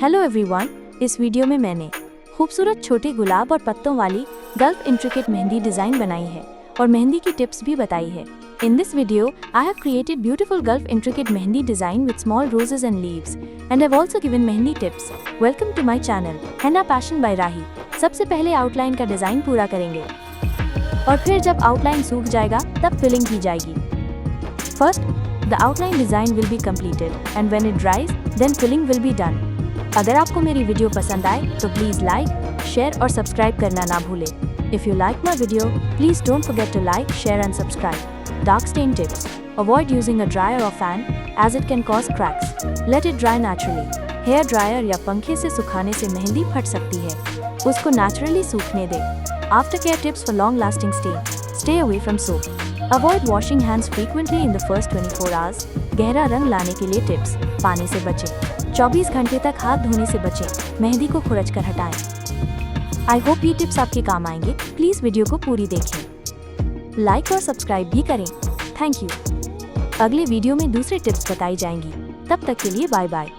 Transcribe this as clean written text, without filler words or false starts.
Hello everyone, इस video में मैंने खूबसूरत छोटे गुलाब और पत्तों वाली गल्फ इंट्रिकेट मेहंदी डिजाइन बनाई है और मेहंदी की टिप्स भी बताई है। In this video, I have created beautiful gulf intricate mehendi design with small roses and leaves, and I've also given mehendi tips. Welcome to my channel, Henna Passion by Rahi. सबसे पहले outline का design पूरा करेंगे और फिर जब outline सूख जाएगा तब फिलिंग की जाएगी। First, the outline design will be completed, and when it dries, then filling will be done. अगर आपको मेरी वीडियो पसंद आए तो प्लीज लाइक, शेयर और सब्सक्राइब करना ना भूलें। If you like my video, please don't forget to like, share and subscribe. Dark stain tips: avoid using a dryer or fan as it can cause cracks. Let it dry naturally. Hair dryer या पंखे से सुखाने से मेहंदी फट सकती है, उसको naturally सूखने दें। Aftercare tips for long-lasting stain: stay away from soap. Avoid washing hands frequently in the first 24 hours. गहरा रंग लाने के लिए टिप्स: पानी से बचें, 24 घंटे तक हाथ धोने से बचें, मेहंदी को खुरच कर हटाएं। आई होप ये टिप्स आपके काम आएंगे। प्लीज वीडियो को पूरी देखें, लाइक और सब्सक्राइब भी करें। Thank you. अगले वीडियो में दूसरे टिप्स बताई जाएंगी। तब तक के लिए बाय बाय।